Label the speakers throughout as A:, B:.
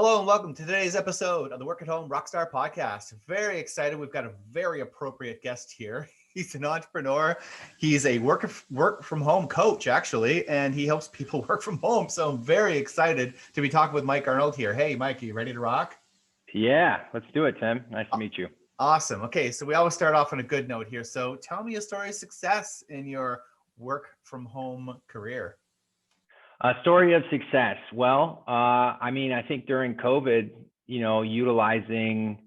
A: Hello and welcome to today's episode of the Work at Home Rockstar Podcast. Very excited. We've got a very appropriate guest here. He's an entrepreneur. He's a work from home coach, actually, and he helps people work from home. So I'm very excited to be talking with Mike Arnold here. Hey, Mike, are you ready to rock?
B: Yeah, let's do it, Tim. Nice to meet you.
A: Awesome. Okay, so we always start off on a good note here. So tell me a story of success in your work from home career.
B: A story of success. Well, I think during COVID, utilizing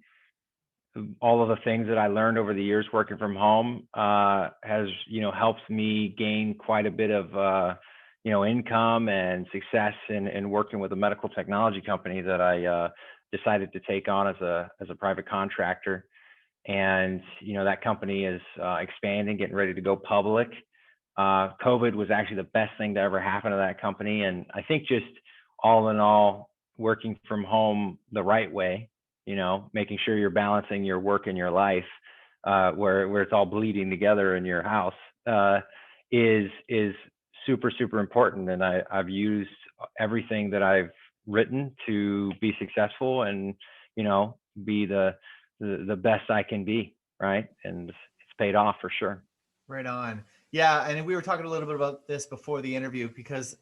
B: all of the things that I learned over the years working from home has, helped me gain quite a bit of, income and success in working with a medical technology company that I decided to take on as a private contractor. And, that company is expanding, getting ready to go public. COVID was actually the best thing to ever happen to that company. And I think just all in all, working from home the right way, making sure you're balancing your work and your life, where it's all bleeding together in your house, is super, super important. And I've used everything that I've written to be successful and, be the best I can be, right? And it's paid off for sure.
A: Right on. Yeah, and we were talking a little bit about this before the interview because,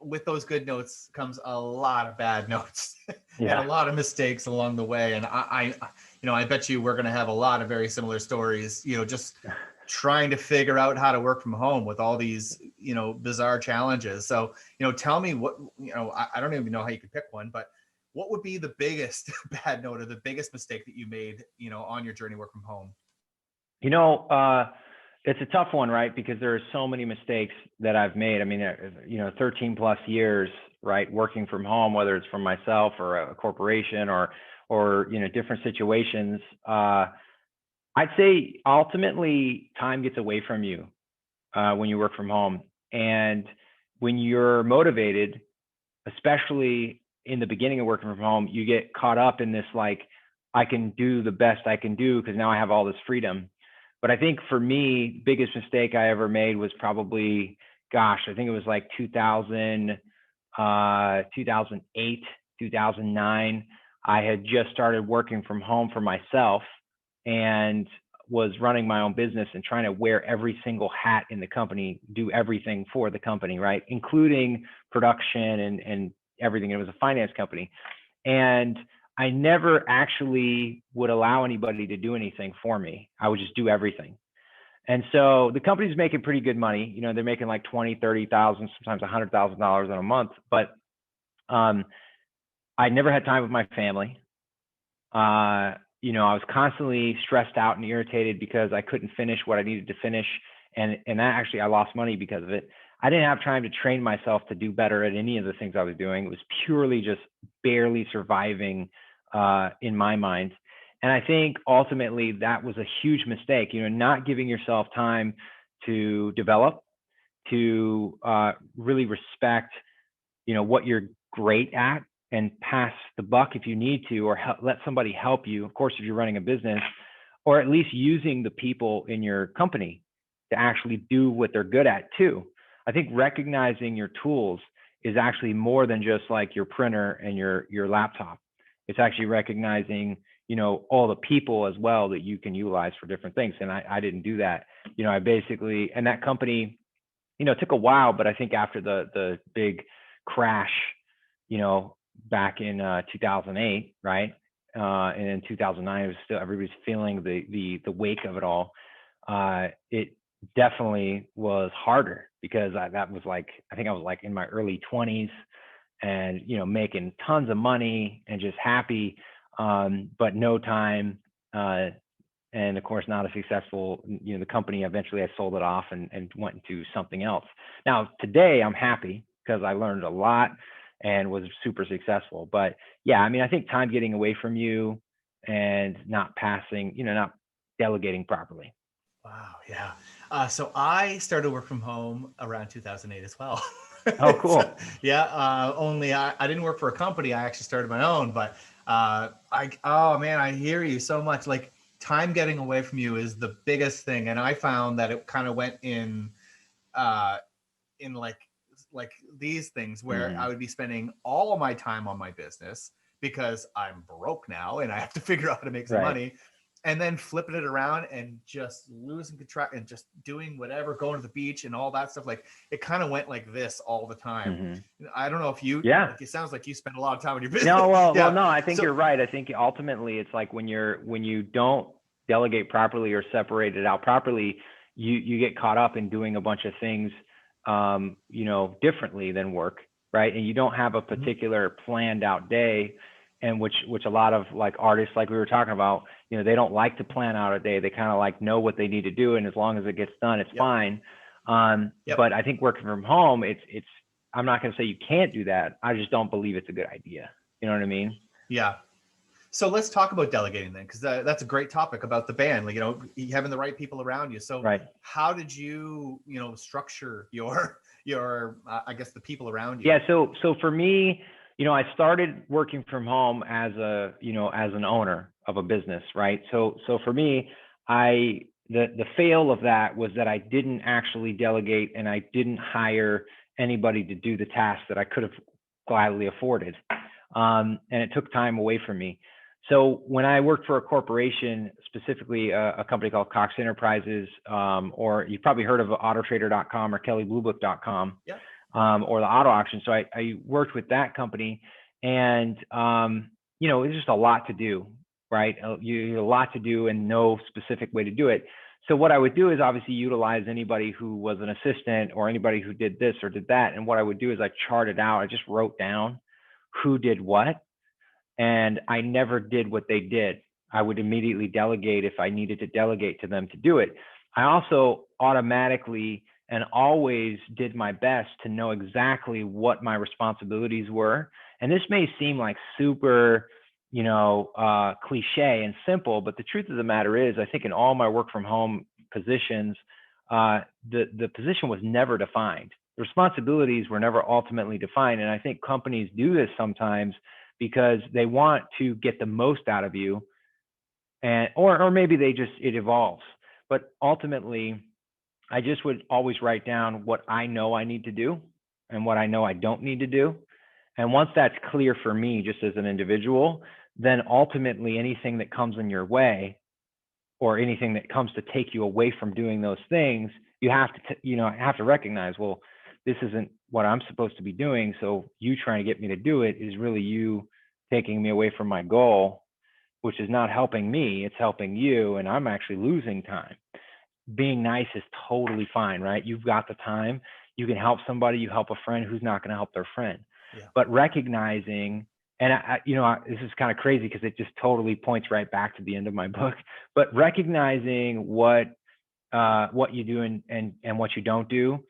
A: with those good notes comes a lot of bad notes and a lot of mistakes along the way. And I bet you we're going to have a lot of very similar stories, just trying to figure out how to work from home with all these, bizarre challenges. So, tell me what, I don't even know how you could pick one, but what would be the biggest bad note or the biggest mistake that you made, on your journey work from home?
B: It's a tough one, right? Because there are so many mistakes that I've made. 13 plus years, right? Working from home, whether it's from myself or a corporation or different situations. I'd say ultimately time gets away from you when you work from home. And when you're motivated, especially in the beginning of working from home, you get caught up in this, like, I can do the best I can do because now I have all this freedom. But I think for me, biggest mistake I ever made was probably, I think it was like 2008, 2009. I had just started working from home for myself and was running my own business and trying to wear every single hat in the company, do everything for the company, right? Including production and everything. It was a finance company. And I never actually would allow anybody to do anything for me. I would just do everything. And so the company's making pretty good money. They're making like 20, 30,000, sometimes $100,000 in a month. But I never had time with my family. I was constantly stressed out and irritated because I couldn't finish what I needed to finish. And that actually, I lost money because of it. I didn't have time to train myself to do better at any of the things I was doing. It was purely just barely surviving in my mind. And I think ultimately that was a huge mistake, not giving yourself time to develop, to really respect, what you're great at and pass the buck if you need to, or let somebody help you. Of course, if you're running a business, or at least using the people in your company to actually do what they're good at too. I think recognizing your tools is actually more than just like your printer and your laptop. It's actually recognizing, all the people as well that you can utilize for different things. And I didn't do that. I basically, and that company, it took a while, but I think after the big crash, back in 2008, right? And in 2009, it was still, everybody's feeling the wake of it all. It definitely was harder because I think I was like in my early 20s and, making tons of money and just happy, but no time. And of course, not a successful, the company, eventually I sold it off and went into something else. Now, today I'm happy because I learned a lot and was super successful. But yeah, I think time getting away from you and not passing, not delegating properly.
A: Wow. Yeah. So I started work from home around 2008 as well.
B: Oh, cool.
A: So, yeah. Only I didn't work for a company. I actually started my own, but oh man, I hear you so much. Like time getting away from you is the biggest thing. And I found that it kind of went in like, like these things where
B: Mhm.
A: I would be spending all of my time on my business because I'm broke now and I have to figure out how to make some
B: Right.
A: money, and then flipping it around and just losing control and just doing whatever, going to the beach and all that stuff. Like it kind of went like this all the time.
B: Mhm.
A: I don't know if you,
B: Yeah.
A: like, it sounds like you spend a lot of time on your business.
B: No, well,
A: Yeah.
B: no, I think
A: So
B: you're right. I think ultimately it's like when you don't delegate properly or separate it out properly, you get caught up in doing a bunch of things, differently than work, right? And you don't have a
A: Mhm.
B: particular planned out day, and which a lot of like artists, like we were talking about, they don't like to plan out a day. They kind of like know what they need to do, and as long as it gets done, it's
A: Yep.
B: fine.
A: Yep.
B: But I think working from home, it's I'm not going to say you can't do that. I just don't believe it's a good idea. You know what I mean?
A: Yeah. So let's talk about delegating then, because that's a great topic about the band. Like, having the right people around you. So
B: Right.
A: how did you, structure your I guess the people around you?
B: Yeah. So for me, I started working from home as as an owner of a business, right? So for me, the fail of that was that I didn't actually delegate and I didn't hire anybody to do the tasks that I could have gladly afforded. And it took time away from me. So when I worked for a corporation, specifically a company called Cox Enterprises, or you've probably heard of autotrader.com or kellybluebook.com,
A: Yeah.
B: or the auto auction. So I worked with that company, and it was just a lot to do, right? You a lot to do and no specific way to do it. So what I would do is obviously utilize anybody who was an assistant or anybody who did this or did that. And what I would do is I charted out, I just wrote down who did what, and I never did what they did. I would immediately delegate if I needed to delegate to them to do it. I also automatically and always did my best to know exactly what my responsibilities were. And this may seem like super, cliche and simple, but the truth of the matter is, I think in all my work from home positions, the position was never defined. The responsibilities were never ultimately defined. And I think companies do this sometimes because they want to get the most out of you, and or maybe it evolves. But ultimately, I just would always write down what I know I need to do and what I know I don't need to do. And once that's clear for me, just as an individual, then ultimately anything that comes in your way or anything that comes to take you away from doing those things, you have to, have to recognize, well, this isn't what I'm supposed to be doing. So you trying to get me to do it is really you taking me away from my goal, which is not helping me. It's helping you. And I'm actually losing time. Being nice is totally fine, right? You've got the time. You can help somebody. You help a friend who's not going to help their friend.
A: Yeah.
B: But recognizing, and this is kind of crazy because it just totally points right back to the end of my book. But recognizing what you do and what you don't do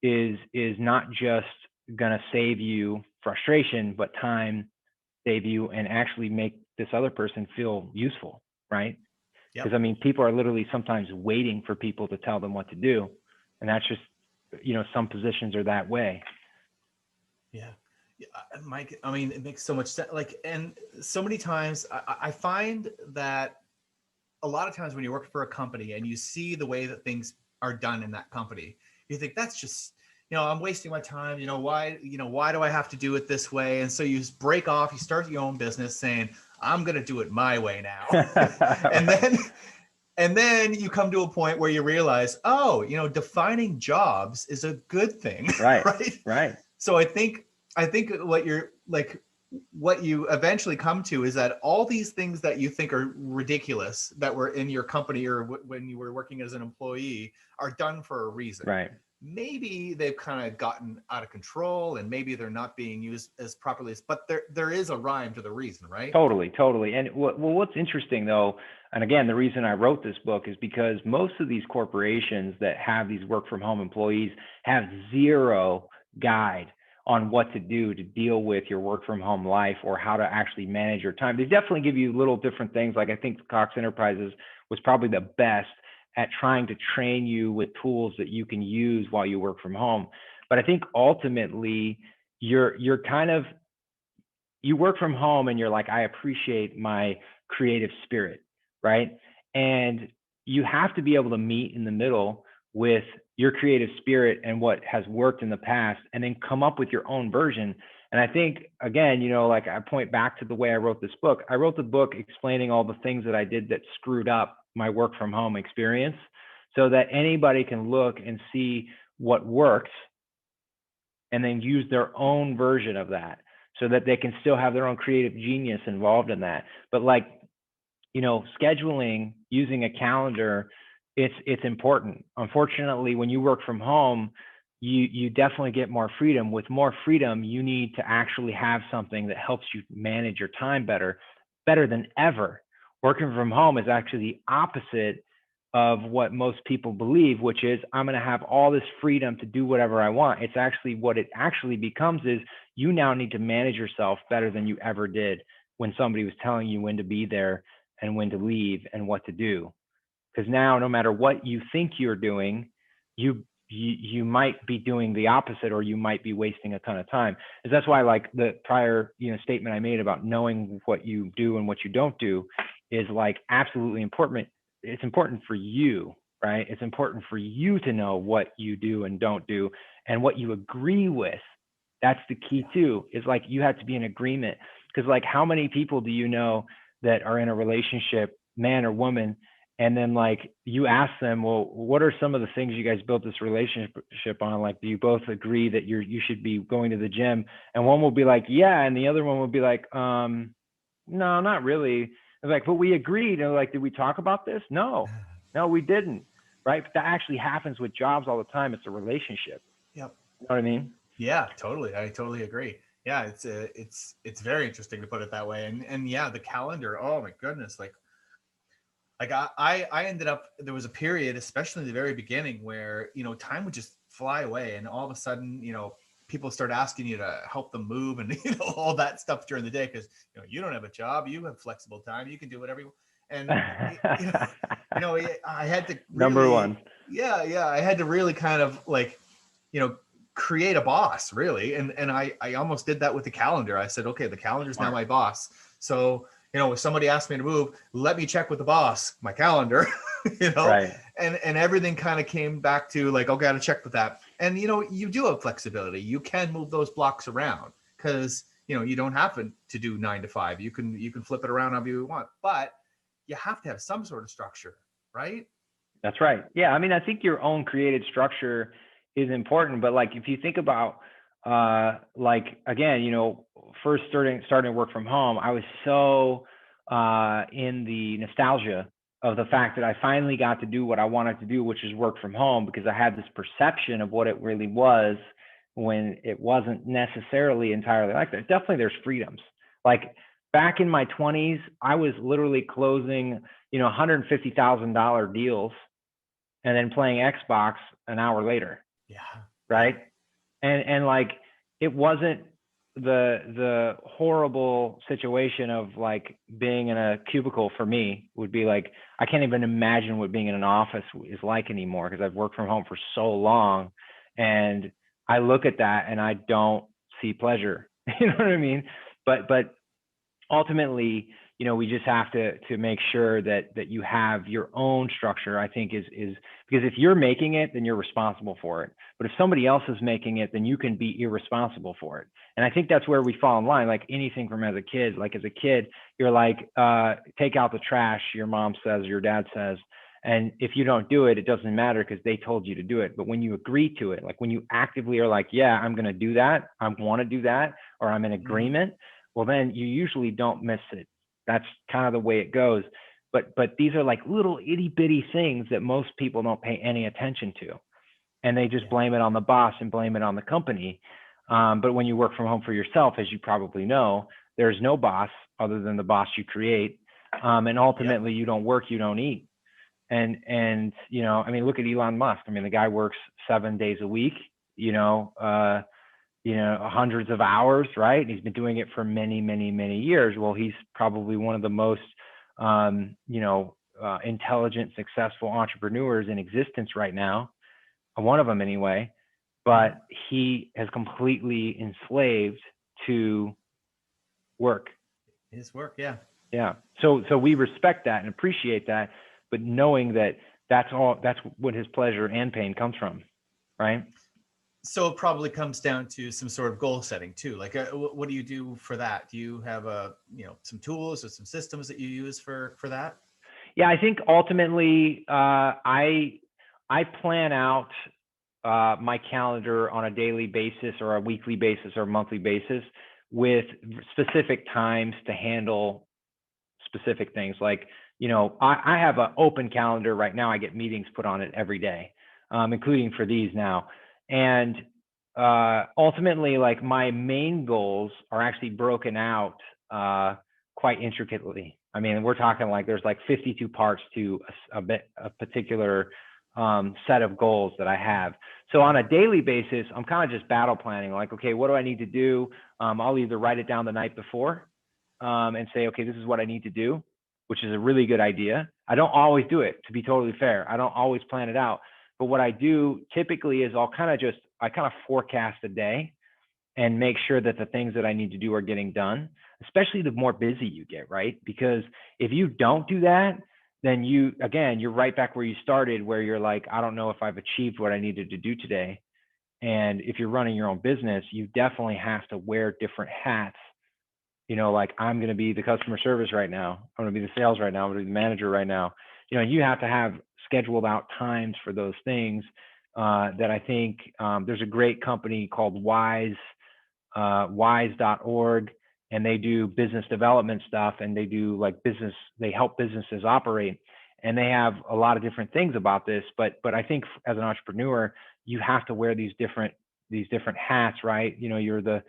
B: is not just going to save you frustration, but time, save you, and actually make this other person feel useful, right? Because
A: Yep.
B: I mean, people are literally sometimes waiting for people to tell them what to do, and that's just, some positions are that way.
A: Yeah. Yeah, Mike, I mean, it makes so much sense. Like, and so many times I find that a lot of times when you work for a company and you see the way that things are done in that company, you think that's just, I'm wasting my time. Why do I have to do it this way? And so you just break off, you start your own business saying, I'm going to do it my way now. and
B: Right.
A: then you come to a point where you realize, oh, defining jobs is a good thing.
B: Right.
A: Right.
B: Right.
A: So I think what you eventually come to is that all these things that you think are ridiculous that were in your company or when you were working as an employee are done for a reason.
B: Right.
A: Maybe they've kind of gotten out of control and maybe they're not being used as properly but there is a rhyme to the reason, right?
B: Totally. And what's interesting though, and again, the reason I wrote this book is because most of these corporations that have these work from home employees have zero guide on what to do to deal with your work from home life or how to actually manage your time. They definitely give you little different things. Like I think Cox Enterprises was probably the best at trying to train you with tools that you can use while you work from home. But I think ultimately you're kind of, you work from home and you're like, I appreciate my creative spirit, right? And you have to be able to meet in the middle with your creative spirit and what has worked in the past, and then come up with your own version. And I think, again, like I point back to the way I wrote this book. I wrote the book explaining all the things that I did that screwed up my work from home experience, so that anybody can look and see what worked and then use their own version of that, so that they can still have their own creative genius involved in that. But like, scheduling using a calendar, it's important. Unfortunately, when you work from home, you definitely get more freedom. With more freedom, you need to actually have something that helps you manage your time better than ever. Working from home is actually the opposite of what most people believe, which is I'm going to have all this freedom to do whatever I want. It's actually, what it actually becomes is you now need to manage yourself better than you ever did when somebody was telling you when to be there and when to leave and what to do. Because now, no matter what you think you're doing, you might be doing the opposite, or you might be wasting a ton of time. And that's why, like the prior statement I made about knowing what you do and what you don't do is like absolutely important. It's important for you, right? It's important for you to know what you do and don't do, and what you agree with. That's the key too, is like you have to be in agreement. Because like, how many people do you know that are in a relationship, man or woman, and then like you ask them, well, what are some of the things you guys built this relationship on? Like, do you both agree that you should be going to the gym? And one will be like, yeah, and the other one will be like, no, not really. It's like, but we agreed. And like, did we talk about this? No, we didn't. Right? But that actually happens with jobs all the time. It's a relationship.
A: Yep.
B: You know what I mean?
A: Yeah, totally. I totally agree. Yeah, it's very interesting to put it that way. And yeah, the calendar. Oh my goodness, like I ended up, there was a period, especially in the very beginning, where time would just fly away, and all of a sudden people start asking you to help them move and all that stuff during the day, because you don't have a job, you have flexible time, you can do whatever you want. And I had to really,
B: Number one.
A: yeah, I had to really kind of like create a boss, really. And I almost did that with the calendar. I said, okay, the calendar's now my boss. So, if somebody asked me to move, let me check with the boss, my calendar,
B: Right.
A: and everything kind of came back to like, okay, I got to check with that. And, you do have flexibility. You can move those blocks around, because, you don't have to do 9 to 5. You can flip it around however you want, but you have to have some sort of structure, right?
B: That's right. Yeah. I mean, I think your own created structure is important, but like, if you think about, like, again, first starting to work from home, I was so, in the nostalgia of the fact that I finally got to do what I wanted to do, which is work from home, because I had this perception of what it really was, when it wasn't necessarily entirely like that. Definitely there's freedoms. Like back in my 20s, I was literally closing, $150,000 deals and then playing Xbox an hour later.
A: Yeah.
B: Right. And like, it wasn't the horrible situation of like being in a cubicle. For me, would be like, I can't even imagine what being in an office is like anymore, because I've worked from home for so long, and I look at that and I don't see pleasure. You know what I mean? But ultimately, we just have to make sure that you have your own structure. I think is because if you're making it, then you're responsible for it. But if somebody else is making it, then you can be irresponsible for it. And I think that's where we fall in line. Like anything from as a kid, you're like, take out the trash, your mom says, your dad says. And if you don't do it, it doesn't matter, because they told you to do it. But when you agree to it, like when you actively are like, yeah, I'm going to do that, I want to do that, or I'm in agreement, well, then you usually don't miss it. That's kind of the way it goes. But these are like little itty bitty things that most people don't pay any attention to. And they just blame it on the boss and blame it on the company. But when you work from home for yourself, as you probably know, there's no boss other than the boss you create. And ultimately, you don't work, you don't eat. And I mean, look at Elon Musk. I mean, the guy works 7 days a week, hundreds of hours, right? And he's been doing it for many, many, many years. Well, he's probably one of the most, intelligent, successful entrepreneurs in existence right now. One of them anyway, but he has completely enslaved to work.
A: His work. Yeah.
B: Yeah. So we respect that and appreciate that, but knowing that that's what his pleasure and pain comes from, right?
A: So it probably comes down to some sort of goal setting too. Like, what do you do for that? Do you have some tools or some systems that you use for that?
B: Yeah, I think ultimately, I plan out my calendar on a daily basis or a weekly basis or a monthly basis with specific times to handle specific things. Like, I have an open calendar right now. I get meetings put on it every day, including for these now. And ultimately, like, my main goals are actually broken out quite intricately. I mean, we're talking like there's like 52 parts to a particular set of goals that I have. So on a daily basis, I'm kind of just battle planning. Like, okay, what do I need to do? I'll either write it down the night before and say, okay, this is what I need to do, which is a really good idea. I don't always do it, to be totally fair. I don't always plan it out. But what I do typically is I kind of forecast a day and make sure that the things that I need to do are getting done, especially the more busy you get, right? Because if you don't do that, then you're right back where you started, where you're like, I don't know if I've achieved what I needed to do today. And if you're running your own business, you definitely have to wear different hats. Like, I'm going to be the customer service right now. I'm going to be the sales right now. I'm going to be the manager right now. You have to have scheduled out times for those things that I think there's a great company called wise.org, and they do business development stuff, and they do they help businesses operate, and they have a lot of different things about this. But I think as an entrepreneur, you have to wear these different hats, right? You're the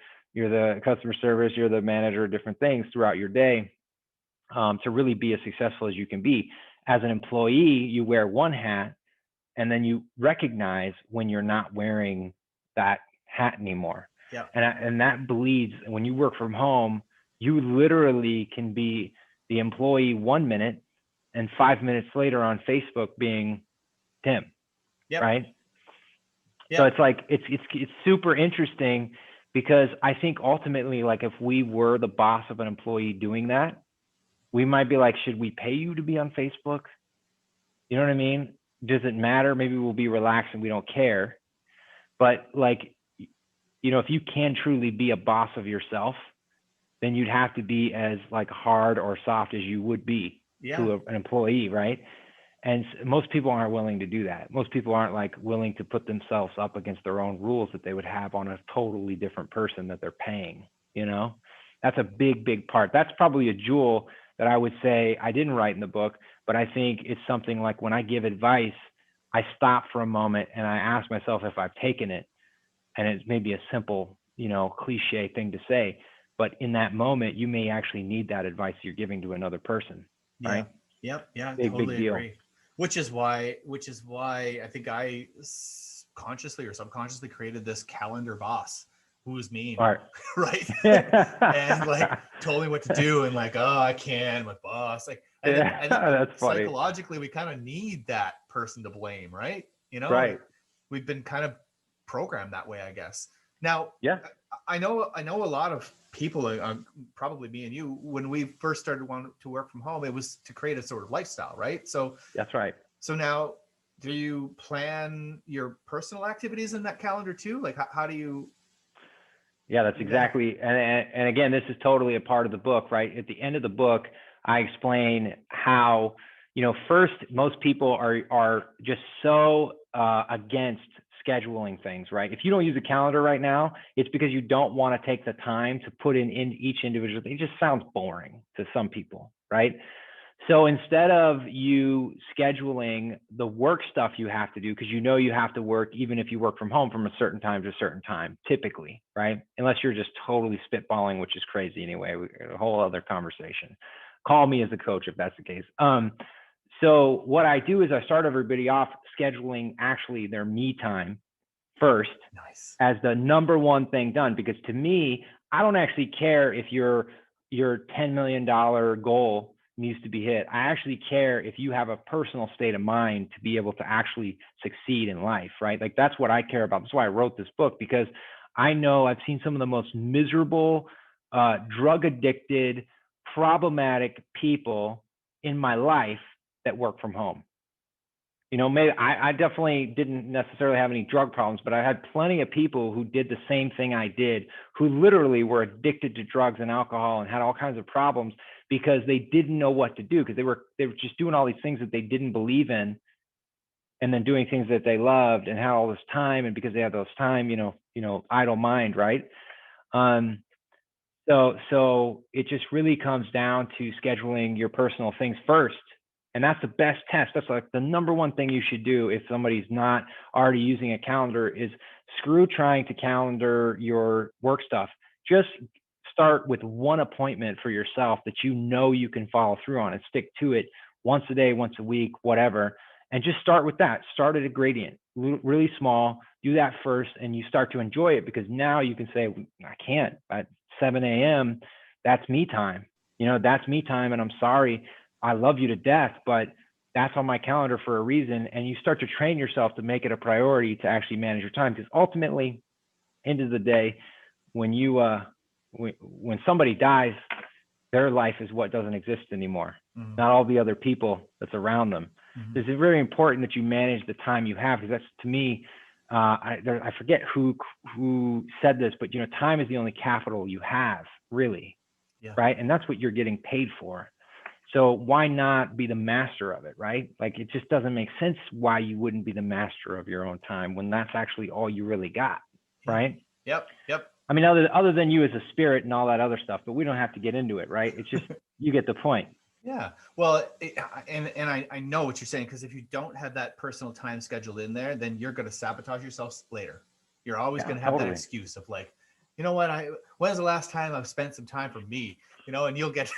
B: customer service, you're the manager, different things throughout your day to really be as successful as you can be. As an employee, you wear one hat, and then you recognize when you're not wearing that hat anymore.
A: Yeah.
B: And that bleeds. When you work from home, you literally can be the employee 1 minute and 5 minutes later on Facebook being Tim.
A: Yep.
B: Right.
A: Yep.
B: So it's like, it's super interesting, because I think ultimately, like, if we were the boss of an employee doing that, we might be like, should we pay you to be on Facebook? You know what I mean? Does it matter? Maybe we'll be relaxed and we don't care. But like, if you can truly be a boss of yourself, then you'd have to be as like hard or soft as you would be to an employee, right? And most people aren't willing to do that. Most people aren't like willing to put themselves up against their own rules that they would have on a totally different person that they're paying. That's a big, big part. That's probably a jewel that I would say I didn't write in the book, but I think it's something like, when I give advice, I stop for a moment and I ask myself if I've taken it. And it's maybe a simple, cliche thing to say, but in that moment, you may actually need that advice you're giving to another person. Right?
A: Yep. Yeah.
B: Big deal.
A: Agree. Which is why I think I consciously or subconsciously created this calendar boss who was mean, right? And like told me what to do, and like, oh, I can, my boss. Like, I think
B: that's funny.
A: Psychologically, we kind of need that person to blame, right?
B: Right.
A: Like, we've been kind of programmed that way, I guess. Now,
B: yeah,
A: I know a lot of people, probably me and you, when we first started wanting to work from home, it was to create a sort of lifestyle, right? So
B: that's right.
A: So now, do you plan your personal activities in that calendar too? Like, how do you?
B: Yeah, that's exactly. And again, this is totally a part of the book, right? At the end of the book, I explain how, first, most people are just so against scheduling things, right? If you don't use a calendar right now, it's because you don't want to take the time to put in each individual thing. It just sounds boring to some people, right? So instead of you scheduling the work stuff you have to do, because you have to work even if you work from home from a certain time to a certain time, typically, right? Unless you're just totally spitballing, which is crazy anyway, a whole other conversation. Call me as a coach if that's the case. So what I do is I start everybody off scheduling actually their me time first.
A: Nice.
B: As the number one thing done, because to me, I don't actually care if your $10 million goal needs to be hit. I actually care if you have a personal state of mind to be able to actually succeed in life, right? Like, that's what I care about. That's why I wrote this book, because I know I've seen some of the most miserable, drug addicted, problematic people in my life that work from home. You know, maybe I definitely didn't necessarily have any drug problems, but I had plenty of people who did the same thing I did, who literally were addicted to drugs and alcohol and had all kinds of problems because they didn't know what to do, because they were just doing all these things that they didn't believe in, and then doing things that they loved and had all this time, and because they had those time, idle mind, right? Um, so it just really comes down to scheduling your personal things first. And that's the best test. That's like the number one thing you should do if somebody's not already using a calendar is screw trying to calendar your work stuff. Just start with one appointment for yourself that you can follow through on and stick to it once a day, once a week, whatever. And just start with that. Start at a gradient, really small. Do that first, and you start to enjoy it, because now you can say, I can't. At 7 a.m., that's me time. That's me time, and I'm sorry. I love you to death, but that's on my calendar for a reason. And you start to train yourself to make it a priority to actually manage your time, because ultimately, end of the day, when when somebody dies, their life is what doesn't exist anymore, not all the other people that's around them. It's very important that you manage the time you have, because that's, to me, I forget who said this, but time is the only capital you have, really, right? And that's what you're getting paid for. So why not be the master of it, right? Like, it just doesn't make sense why you wouldn't be the master of your own time when that's actually all you really got, right?
A: Yep.
B: I mean, other than you as a spirit and all that other stuff, but we don't have to get into it, right? It's just, you get the point.
A: Yeah. Well, and I know what you're saying, because if you don't have that personal time scheduled in there, then you're going to sabotage yourself later. You're always going to have that excuse of like, you know what, when's the last time I've spent some time for me, and you'll get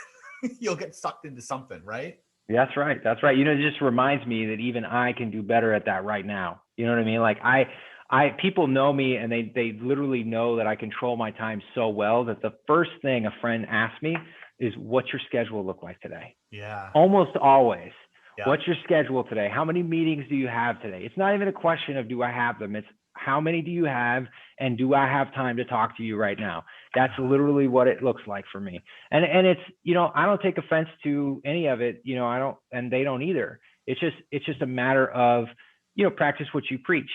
A: you'll get sucked into something, right?
B: That's right. It just reminds me that even I can do better at that right now. You know what I mean? Like, people know me, and they literally know that I control my time so well that the first thing a friend asks me is, what's your schedule look like today?
A: Yeah.
B: Almost always.
A: Yeah.
B: What's your schedule today? How many meetings do you have today? It's not even a question of do I have them. It's how many do you have, and do I have time to talk to you right now? That's literally what it looks like for me. And it's, I don't take offense to any of it. I don't, and they don't either. It's just a matter of, practice what you preach,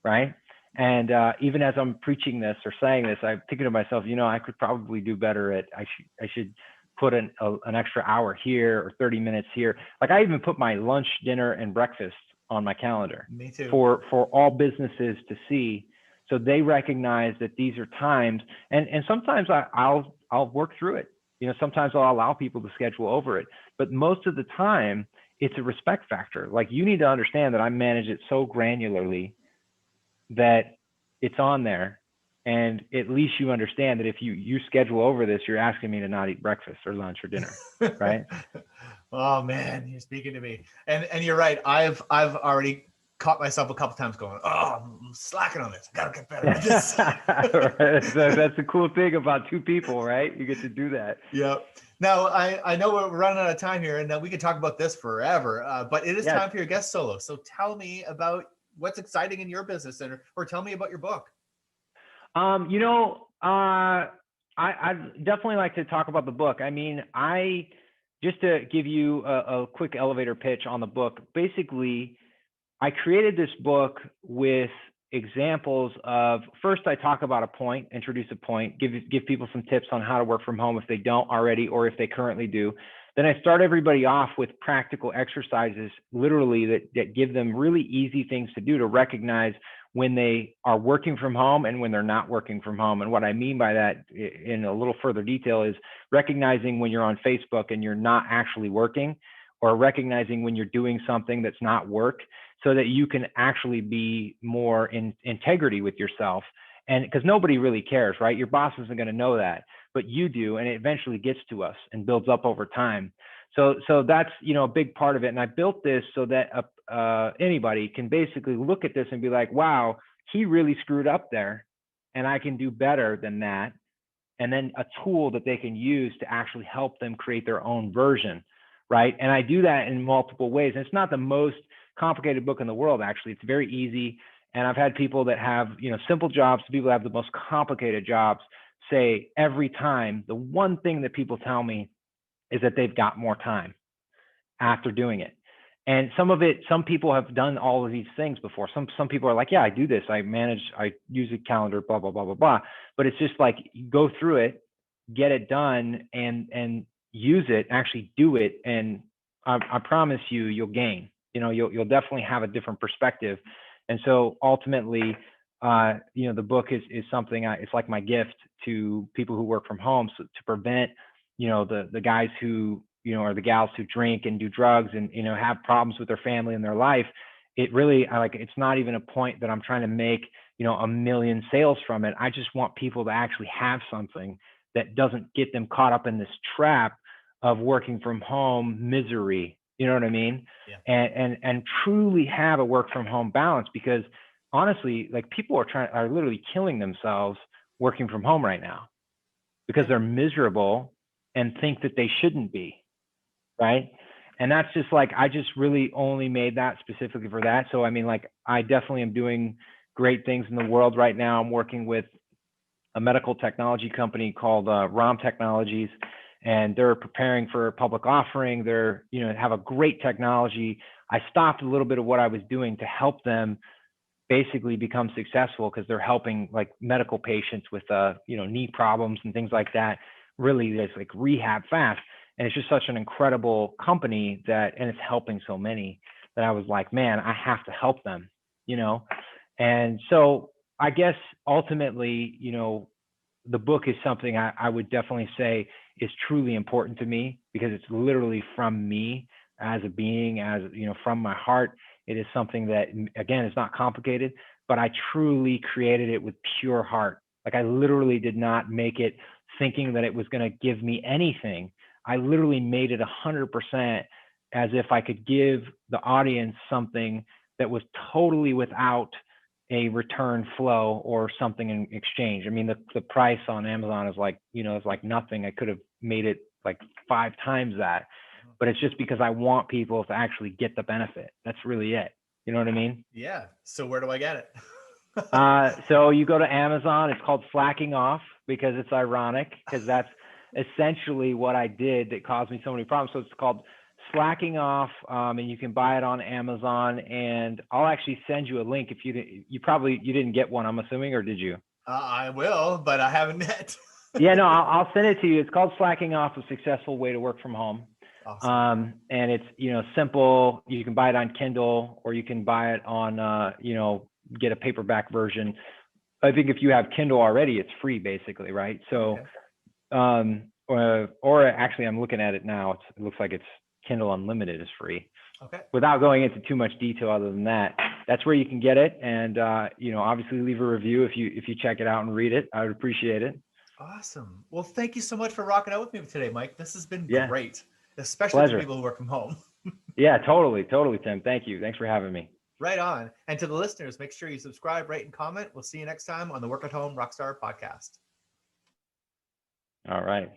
B: right? And even as I'm preaching this or saying this, I'm thinking to myself, I could probably do better at, I should put an extra hour here or 30 minutes here. Like, I even put my lunch, dinner, and breakfast on my calendar.
A: Me too.
B: For all businesses to see, so they recognize that these are times. And sometimes I'll work through it. Sometimes I'll allow people to schedule over it, but most of the time it's a respect factor. Like, you need to understand that I manage it so granularly that it's on there. And at least you understand that if you schedule over this, you're asking me to not eat breakfast or lunch or dinner, right?
A: Oh man, you're speaking to me. And you're right. I've already caught myself a couple times going, oh, I'm slacking on this. I gotta get better at this.
B: Right. So that's the cool thing about two people, right? You get to do that.
A: Yep. Now, I know we're running out of time here, and we could talk about this forever, but it is time for your guest solo. So tell me about what's exciting in your business, or tell me about your book.
B: I'd definitely like to talk about the book. I mean, just to give you a quick elevator pitch on the book, basically, I created this book with examples of, first I talk about a point, introduce a point, give people some tips on how to work from home if they don't already, or if they currently do. Then I start everybody off with practical exercises, literally, that give them really easy things to do to recognize when they are working from home and when they're not working from home. And what I mean by that in a little further detail is recognizing when you're on Facebook and you're not actually working, or recognizing when you're doing something that's not work, so that you can actually be more in integrity with yourself. And because nobody really cares, right? Your boss isn't going to know that, but you do, and it eventually gets to us and builds up over time. So that's, a big part of it. And I built this so that anybody can basically look at this and be like, wow, he really screwed up there, and I can do better than that. And then a tool that they can use to actually help them create their own version, right? And I do that in multiple ways. And it's not the most complicated book in the world, actually. It's very easy. And I've had people that have, simple jobs to people that have the most complicated jobs say every time, the one thing that people tell me is that they've got more time after doing it. And some people have done all of these things before. Some people are like, yeah, I do this. I use a calendar, blah, blah, blah, blah, blah. But it's just like, you go through it, get it done, and use it, actually do it. And I promise you, you'll gain, you'll definitely have a different perspective. And so ultimately, the book is something, it's like my gift to people who work from home, so to prevent, the guys who, or the gals who drink and do drugs and, have problems with their family and their life. It really, it's not even a point that I'm trying to make, a million sales from it. I just want people to actually have something that doesn't get them caught up in this trap of working from home misery. You know what I mean?
A: Yeah.
B: And truly have a work from home balance, because honestly, like, people are literally killing themselves working from home right now because they're miserable and think that they shouldn't be. Right. And that's just like, I just really only made that specifically for that. So, I mean, like, I definitely am doing great things in the world right now. I'm working with a medical technology company called ROM Technologies, and they're preparing for a public offering. They're, have a great technology. I stopped a little bit of what I was doing to help them basically become successful, because they're helping like medical patients with, knee problems and things like that. Really, there's like rehab fast. And it's just such an incredible company and it's helping so many, that I was like, man, I have to help them, And so I guess ultimately, the book is something I would definitely say is truly important to me, because it's literally from me as a being, from my heart. It is something that, again, is not complicated, but I truly created it with pure heart. Like, I literally did not make it thinking that it was going to give me anything. I literally made it 100% as if I could give the audience something that was totally without a return flow or something in exchange. I mean, the price on Amazon is like, it's like nothing. I could have made it like 5 times that, but it's just because I want people to actually get the benefit. That's really it. You know what I mean?
A: Yeah. So where do I get it?
B: So you go to Amazon. It's called Slacking Off, because it's ironic, because that's essentially what I did that caused me so many problems. So it's called Slacking Off, and you can buy it on Amazon. And I'll actually send you a link if you didn't get one, I'm assuming, or did you?
A: I will, but I haven't yet.
B: Yeah, no, I'll send it to you. It's called Slacking Off: A Successful Way to Work from Home.
A: Awesome.
B: And it's, simple. You can buy it on Kindle, or you can buy it on, get a paperback version. I think if you have Kindle already, it's free basically, right? So, okay. Or actually, I'm looking at it now. It looks like it's Kindle Unlimited is free.
A: Okay.
B: Without going into too much detail other than that, that's where you can get it. And, obviously leave a review if you check it out and read it. I would appreciate it.
A: Awesome. Well, thank you so much for rocking out with me today, Mike. This has been great, especially
B: Pleasure.
A: for people who work from home.
B: Yeah, totally, Tim. Thank you. Thanks for having me.
A: Right on. And to the listeners, make sure you subscribe, rate, and comment. We'll see you next time on the Work at Home Rockstar podcast.
B: All right.